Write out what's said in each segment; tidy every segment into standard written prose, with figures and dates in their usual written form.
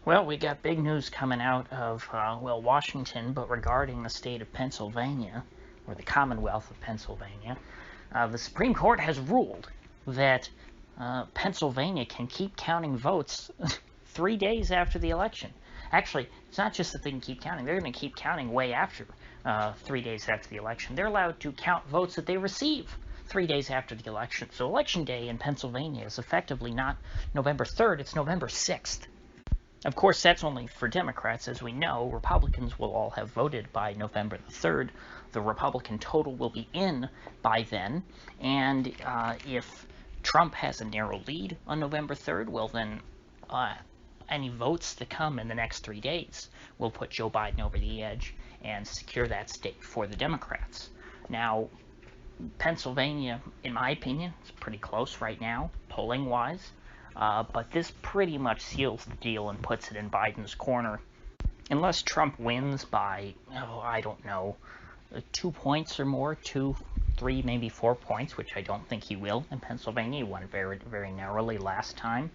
Well, we got big news coming out of, Washington, but regarding the state of Pennsylvania, or the Commonwealth of Pennsylvania. The Supreme Court has ruled that Pennsylvania can keep counting votes 3 days after the election. Actually, it's not just that they can keep counting, they're going to keep counting way after 3 days after the election. They're allowed to count votes that they receive 3 days after the election. So Election Day in Pennsylvania is effectively not November 3rd, it's November 6th. Of course, that's only for Democrats. As we know, Republicans will all have voted by November the 3rd. The Republican total will be in by then, and if Trump has a narrow lead on November 3rd, well then any votes that come in the next 3 days will put Joe Biden over the edge and secure that state for the Democrats. Now, Pennsylvania, in my opinion, is pretty close right now, polling-wise. But this pretty much seals the deal and puts it in Biden's corner. Unless Trump wins by, I don't know, 2 points or more, 2, 3, maybe 4 points, which I don't think he will in Pennsylvania. He won very, very narrowly last time.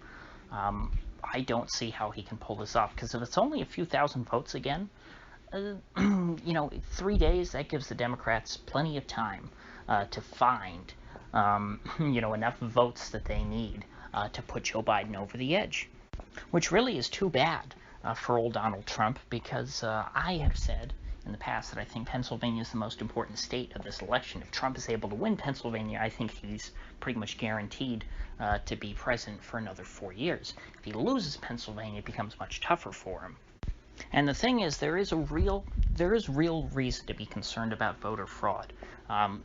I don't see how he can pull this off, because if it's only a few thousand votes again, 3 days, that gives the Democrats plenty of time to find, enough votes that they need to put Joe Biden over the edge, which really is too bad for old Donald Trump, because I have said in the past that I think Pennsylvania is the most important state of this election. If Trump is able to win Pennsylvania, I think he's pretty much guaranteed to be president for another 4 years. If he loses Pennsylvania, it becomes much tougher for him. And the thing is, there is real reason to be concerned about voter fraud.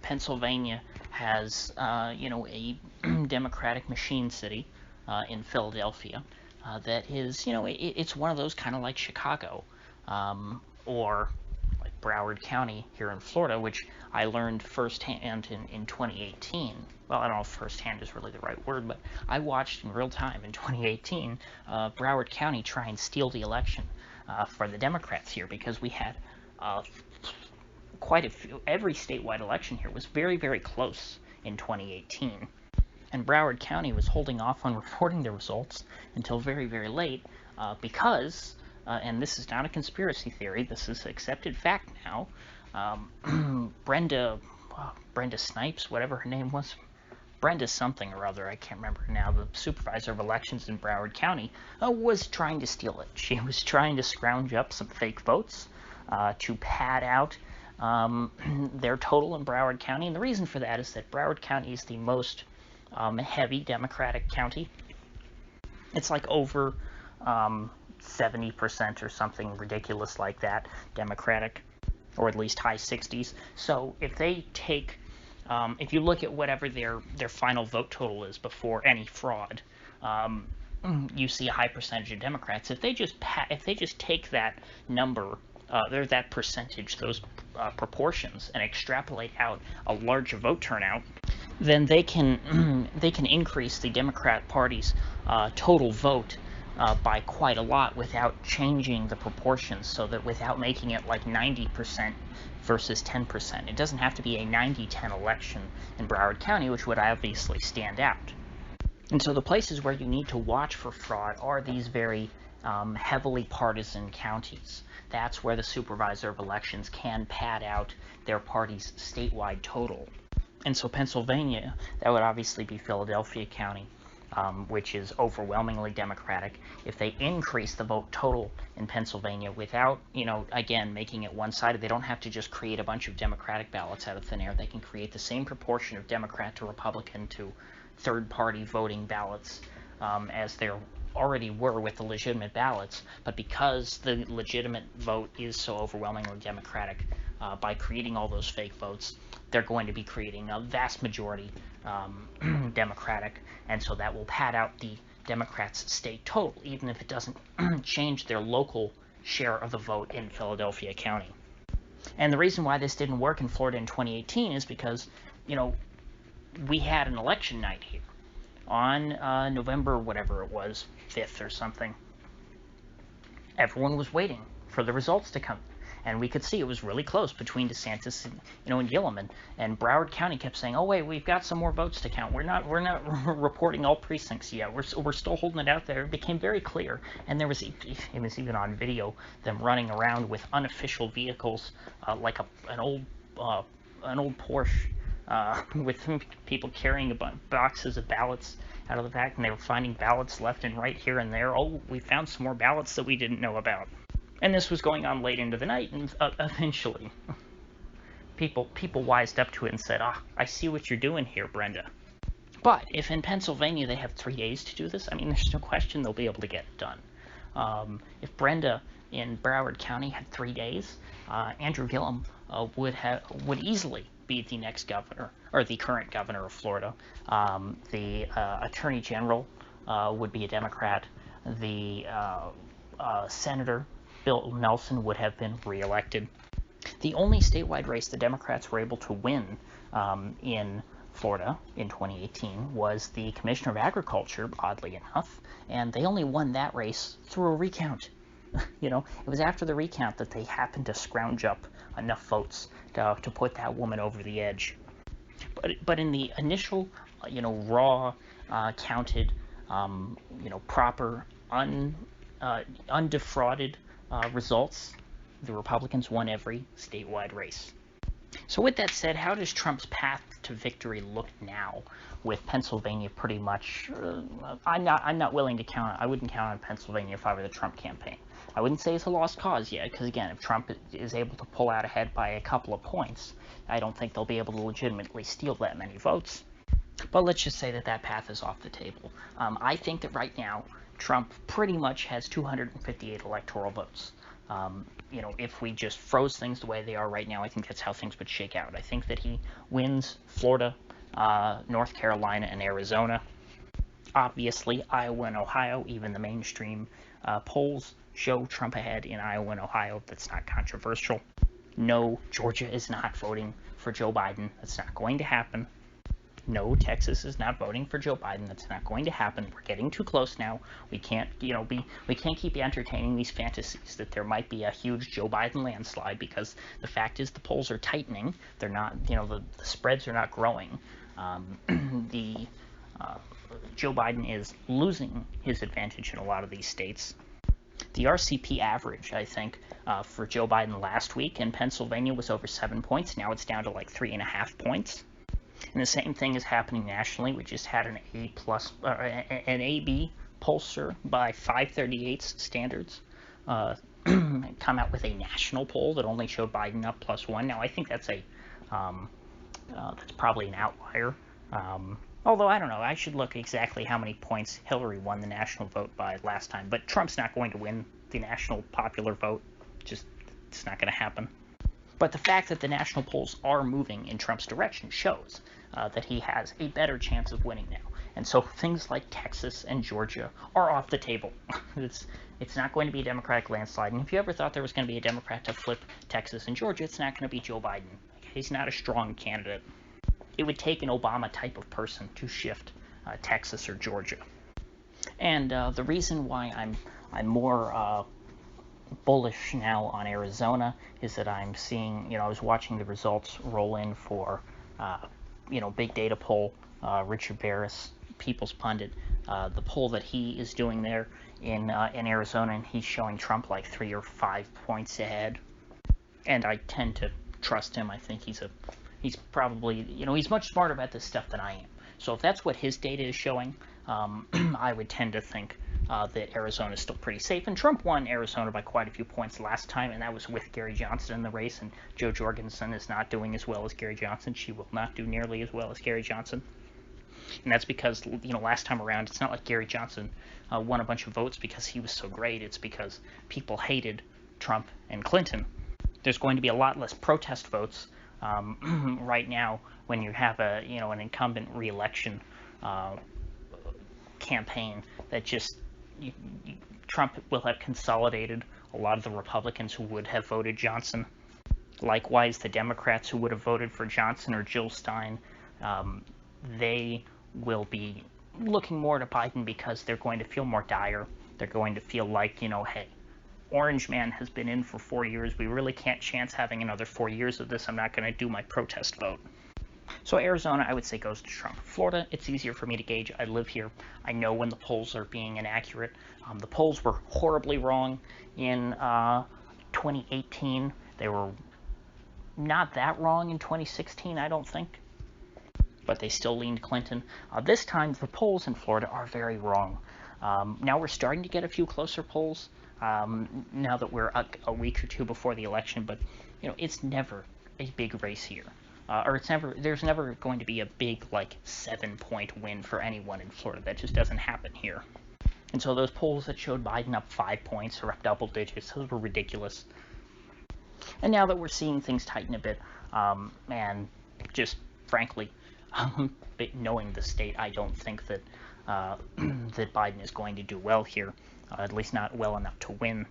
Pennsylvania has, a Democratic machine city in Philadelphia that is, it's one of those kind of like Chicago or like Broward County here in Florida, which I learned firsthand in 2018. Well, I don't know if firsthand is really the right word, but I watched in real time in 2018 Broward County try and steal the election for the Democrats here, because we had quite a few. Every statewide election here was very, very close in 2018. And Broward County was holding off on reporting the results until very, very late because, and this is not a conspiracy theory, this is accepted fact now, Brenda Snipes, whatever her name was, Brenda something or other, I can't remember now, the supervisor of elections in Broward County, was trying to steal it. She was trying to scrounge up some fake votes to pad out their total in Broward County. And the reason for that is that Broward County is the most heavy Democratic county. It's like over 70% or something ridiculous like that Democratic, or at least high 60s. So if they take if you look at whatever their final vote total is before any fraud, you see a high percentage of Democrats. If they just take that number, that percentage, those proportions, and extrapolate out a larger vote turnout, then they can increase the Democrat Party's total vote by quite a lot without changing the proportions, so that without making it like 90% versus 10%. It doesn't have to be a 90-10 election in Broward County, which would obviously stand out. And so the places where you need to watch for fraud are these very heavily partisan counties. That's where the supervisor of elections can pad out their party's statewide total. And so Pennsylvania, that would obviously be Philadelphia County, which is overwhelmingly Democratic. If they increase the vote total in Pennsylvania without, again, making it one-sided, they don't have to just create a bunch of Democratic ballots out of thin air. They can create the same proportion of Democrat to Republican to third-party voting ballots as there already were with the legitimate ballots. But because the legitimate vote is so overwhelmingly Democratic, by creating all those fake votes, they're going to be creating a vast majority Democratic, and so that will pad out the Democrats' state total, even if it doesn't change their local share of the vote in Philadelphia County. And the reason why this didn't work in Florida in 2018 is because, we had an election night here on November, whatever it was, 5th or something. Everyone was waiting for the results to come. and we could see it was really close between DeSantis and, and Gillum, and Broward County kept saying, "Oh wait, we've got some more votes to count. We're not reporting all precincts yet. We're still holding it out there." It became very clear, and it was even on video, them running around with unofficial vehicles, like an old Porsche, with people carrying boxes of ballots out of the back, and they were finding ballots left and right here and there. "Oh, we found some more ballots that we didn't know about." And this was going on late into the night, and eventually people wised up to it and said, "I see what you're doing here, Brenda." But if in Pennsylvania they have 3 days to do this, I mean, there's no question they'll be able to get it done. If Brenda in Broward County had 3 days, Andrew Gillum would easily be the next governor, or the current governor of Florida. The Attorney General would be a Democrat. The Senator Bill Nelson would have been reelected. The only statewide race the Democrats were able to win in Florida in 2018 was the Commissioner of Agriculture, oddly enough, and they only won that race through a recount. It was after the recount that they happened to scrounge up enough votes to put that woman over the edge. But in the initial, raw, counted, proper, undefrauded results, the Republicans won every statewide race. So with that said, how does Trump's path to victory look now, with Pennsylvania pretty much? I'm not willing to count. I wouldn't count on Pennsylvania if I were the Trump campaign. I wouldn't say it's a lost cause yet, because again, if Trump is able to pull out ahead by a couple of points, I don't think they'll be able to legitimately steal that many votes. But let's just say that path is off the table. I think that right now, Trump pretty much has 258 electoral votes. If we just froze things the way they are right now, I think that's how things would shake out. I think that he wins Florida, North Carolina, and Arizona. Obviously, Iowa and Ohio, even the mainstream polls show Trump ahead in Iowa and Ohio. That's not controversial. No, Georgia is not voting for Joe Biden. That's not going to happen. No, Texas is not voting for Joe Biden. That's not going to happen. We're getting too close now. We can't, we can't keep entertaining these fantasies that there might be a huge Joe Biden landslide, because the fact is the polls are tightening. They're not, the spreads are not growing. Joe Biden is losing his advantage in a lot of these states. The RCP average, I think, for Joe Biden last week in Pennsylvania was over 7 points. Now it's down to like 3.5 points. And the same thing is happening nationally. We just had an an AB pollster by 538 standards come out with a national poll that only showed Biden up +1. Now I think that's that's probably an outlier. Although I don't know, I should look exactly how many points Hillary won the national vote by last time. But Trump's not going to win the national popular vote. It's not going to happen. But the fact that the national polls are moving in Trump's direction shows that he has a better chance of winning now. And so things like Texas and Georgia are off the table. It's not going to be a Democratic landslide. And if you ever thought there was going to be a Democrat to flip Texas and Georgia, it's not going to be Joe Biden. He's not a strong candidate. It would take an Obama type of person to shift Texas or Georgia. And the reason why I'm more bullish now on Arizona is that I'm seeing, I was watching the results roll in for, big data poll, Richard Barris, People's Pundit, the poll that he is doing there in Arizona, and he's showing Trump like 3 or 5 points ahead. And I tend to trust him. I think he's probably, he's much smarter about this stuff than I am. So if that's what his data is showing, I would tend to think that Arizona is still pretty safe. And Trump won Arizona by quite a few points last time, and that was with Gary Johnson in the race. And Jo Jorgensen is not doing as well as Gary Johnson. She will not do nearly as well as Gary Johnson. And that's because, last time around, it's not like Gary Johnson won a bunch of votes because he was so great. It's because people hated Trump and Clinton. There's going to be a lot less protest votes right now when you have an incumbent re-election campaign that just Trump will have consolidated a lot of the Republicans who would have voted Johnson. Likewise, the Democrats who would have voted for Johnson or Jill Stein, they will be looking more to Biden because they're going to feel more dire. They're going to feel like, hey, Orange Man has been in for 4 years. We really can't chance having another 4 years of this. I'm not going to do my protest vote. So Arizona, I would say, goes to Trump. Florida, it's easier for me to gauge. I live here. I know when the polls are being inaccurate. The polls were horribly wrong in 2018. They were not that wrong in 2016, I don't think. But they still leaned Clinton. This time, the polls in Florida are very wrong. Now we're starting to get a few closer polls now that we're a week or two before the election. But, it's never a big race here. There's never going to be a big, 7-point win for anyone in Florida. That just doesn't happen here. And so those polls that showed Biden up 5 points or up double digits, those were ridiculous. And now that we're seeing things tighten a bit, and just frankly, knowing the state, I don't think that that Biden is going to do well here, at least not well enough to win.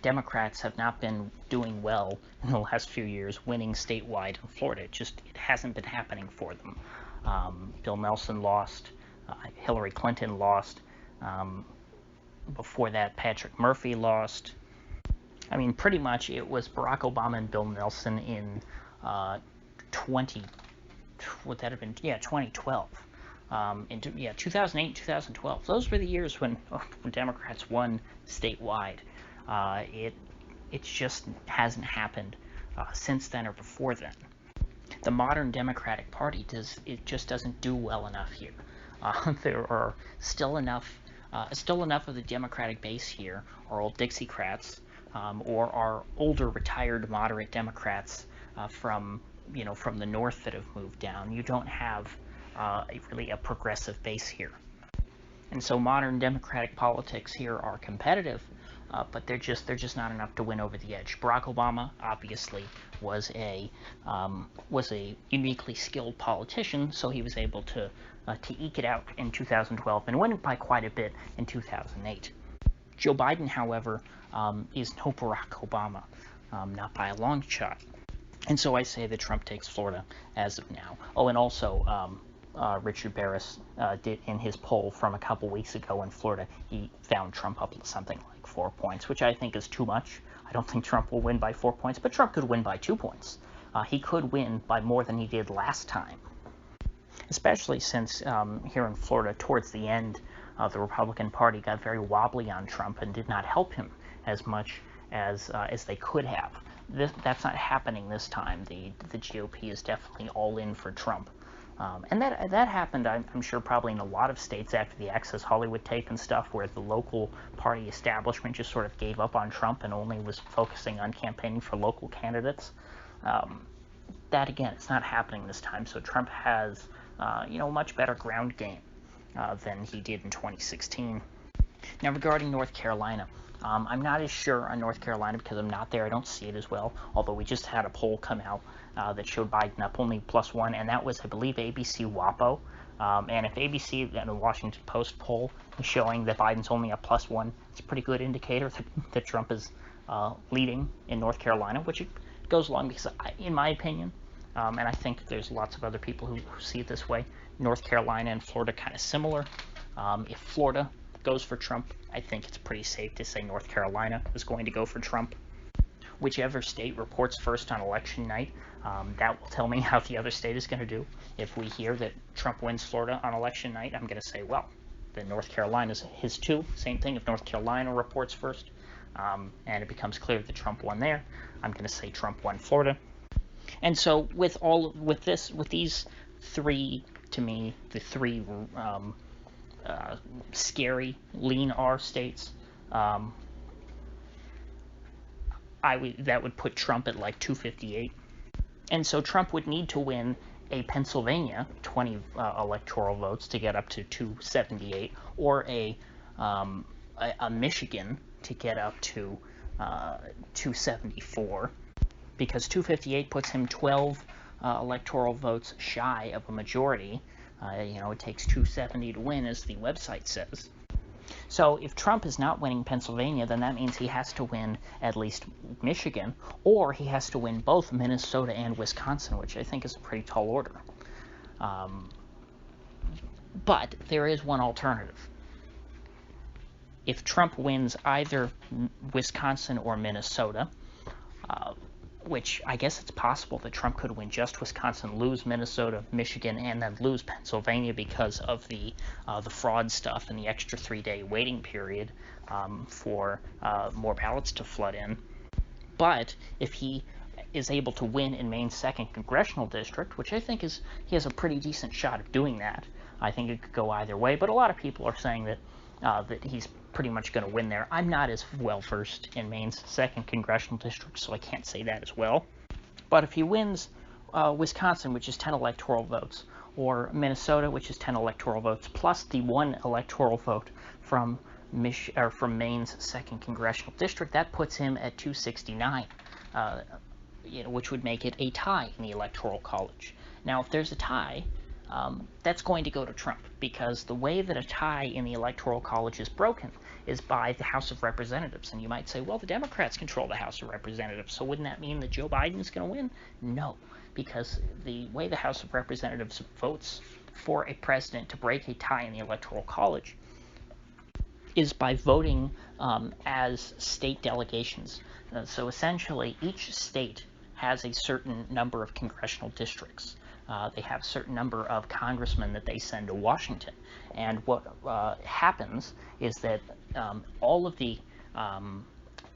Democrats have not been doing well in the last few years, winning statewide in Florida. It hasn't been happening for them. Bill Nelson lost. Hillary Clinton lost. Before that, Patrick Murphy lost. I mean, pretty much it was Barack Obama and Bill Nelson in 2012. 2008 and 2012. Those were the years when Democrats won statewide. It just hasn't happened since then or before then. The modern Democratic Party just doesn't do well enough here. There are still enough of the Democratic base here are old Dixiecrats, or are older retired moderate Democrats from the north that have moved down. You don't have really a progressive base here. And so modern Democratic politics here are competitive, but they're just not enough to win over the edge. Barack Obama obviously was a uniquely skilled politician, so he was able to eke it out in 2012 and win it by quite a bit in 2008. Joe Biden, however, is no Barack Obama, not by a long shot. And so I say that Trump takes Florida as of now. Oh, and also Richard Barris did in his poll from a couple weeks ago in Florida, he found Trump up something like 4 points, which I think is too much. I don't think Trump will win by 4 points, but Trump could win by 2 points. He could win by more than he did last time, especially since here in Florida, towards the end, the Republican Party got very wobbly on Trump and did not help him as much as they could have. That's not happening this time. The GOP is definitely all in for Trump. And that happened, I'm sure, probably in a lot of states after the Access Hollywood tape and stuff, where the local party establishment just sort of gave up on Trump and only was focusing on campaigning for local candidates. That, again, it's not happening this time. So Trump has, much better ground game than he did in 2016. Now, regarding North Carolina, I'm not as sure on North Carolina because I'm not there. I don't see it as well, although we just had a poll come out that showed Biden up only +1, and that was, I believe, ABC WAPO. And if ABC and the Washington Post poll is showing that Biden's only up +1, it's a pretty good indicator that Trump is leading in North Carolina, which it goes along because, in my opinion, and I think there's lots of other people who see it this way, North Carolina and Florida kind of similar. If Florida goes for Trump, I think it's pretty safe to say North Carolina is going to go for Trump. Whichever state reports first on election night, that will tell me how the other state is going to do. If we hear that Trump wins Florida on election night, I'm going to say, well, then North Carolina's his too. Same thing if North Carolina reports first, and it becomes clear that Trump won there, I'm going to say Trump won Florida. And so with these three, to me, the three scary lean R states, that would put Trump at 258. And so Trump would need to win a Pennsylvania, 20 electoral votes to get up to 278, or a Michigan to get up to 274, because 258 puts him 12 electoral votes shy of a majority. It takes 270 to win, as the website says. So if Trump is not winning Pennsylvania, then that means he has to win at least Michigan, or he has to win both Minnesota and Wisconsin, which I think is a pretty tall order. But there is one alternative. if Trump wins either Wisconsin or Minnesota, which I guess it's possible that Trump could win just Wisconsin, lose Minnesota, Michigan, and then lose Pennsylvania because of the fraud stuff and the extra 3-day waiting period for more ballots to flood in. But if he is able to win in Maine's 2nd congressional district, which I think he has a pretty decent shot of doing that. I think it could go either way, but a lot of people are saying that that he's pretty much going to win there. I'm not as well versed in Maine's 2nd congressional district, so I can't say that as well. But if he wins Wisconsin, which is 10 electoral votes, or Minnesota, which is 10 electoral votes, plus the 1 electoral vote from Maine's 2nd congressional district, that puts him at 269, which would make it a tie in the Electoral College. Now, if there's a tie, that's going to go to Trump, because the way that a tie in the Electoral College is broken is by the House of Representatives. And you might say, well, the Democrats control the House of Representatives, so wouldn't that mean that Joe Biden's going to win? No, because the way the House of Representatives votes for a president to break a tie in the Electoral College is by voting as state delegations. So essentially, each state has a certain number of congressional districts. They have a certain number of congressmen that they send to Washington. And what happens is that all of the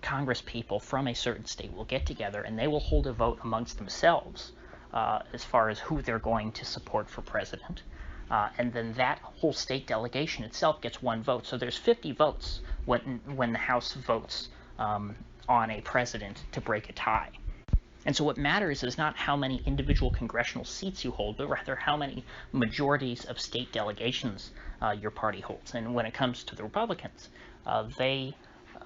Congress people from a certain state will get together and they will hold a vote amongst themselves as far as who they're going to support for president. And then that whole state delegation itself gets 1 vote. So there's 50 votes when the House votes on a president to break a tie. And so what matters is not how many individual congressional seats you hold, but rather how many majorities of state delegations your party holds. And when it comes to the Republicans, they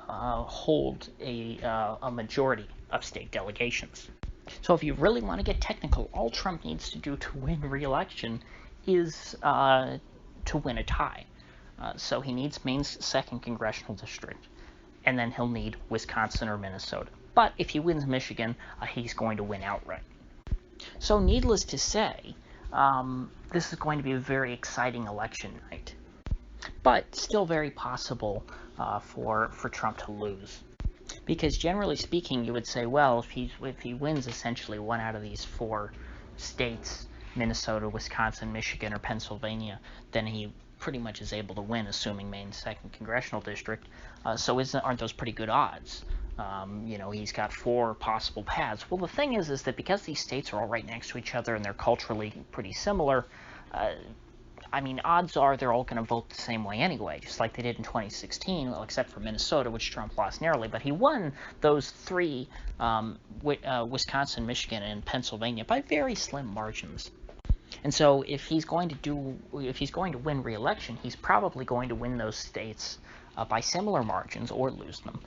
hold a majority of state delegations. So if you really want to get technical, all Trump needs to do to win re-election is to win a tie. So he needs Maine's 2nd congressional district, and then he'll need Wisconsin or Minnesota. But if he wins Michigan, he's going to win outright. So needless to say, this is going to be a very exciting election night. But still very possible for Trump to lose. Because generally speaking, you would say, well, if he wins essentially 1 out of these 4 states, Minnesota, Wisconsin, Michigan, or Pennsylvania, then he pretty much is able to win, assuming Maine's 2nd congressional district. So aren't those pretty good odds? He's got 4 possible paths. Well, the thing is that because these states are all right next to each other and they're culturally pretty similar, odds are they're all going to vote the same way anyway, just like they did in 2016, well, except for Minnesota, which Trump lost narrowly. But he won those 3, Wisconsin, Michigan, and Pennsylvania, by very slim margins. And so if he's going to win re-election, he's probably going to win those states by similar margins or lose them.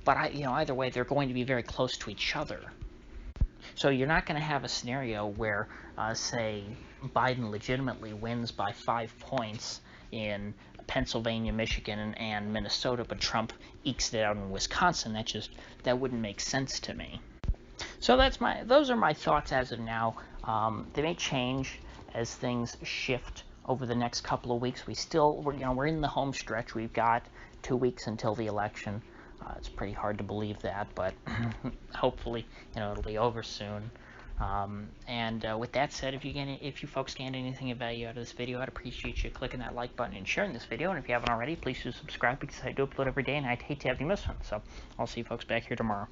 But either way, they're going to be very close to each other. So you're not going to have a scenario where, say, Biden legitimately wins by 5 points in Pennsylvania, Michigan, and Minnesota, but Trump ekes it out in Wisconsin. That wouldn't make sense to me. So those are my thoughts as of now. They may change as things shift over the next couple of weeks. We're in the home stretch. We've got 2 weeks until the election. It's pretty hard to believe that, but hopefully, it'll be over soon. With that said, if you folks gained anything of value out of this video, I'd appreciate you clicking that like button and sharing this video. And if you haven't already, please do subscribe, because I do upload every day, and I'd hate to have you miss one. So I'll see you folks back here tomorrow.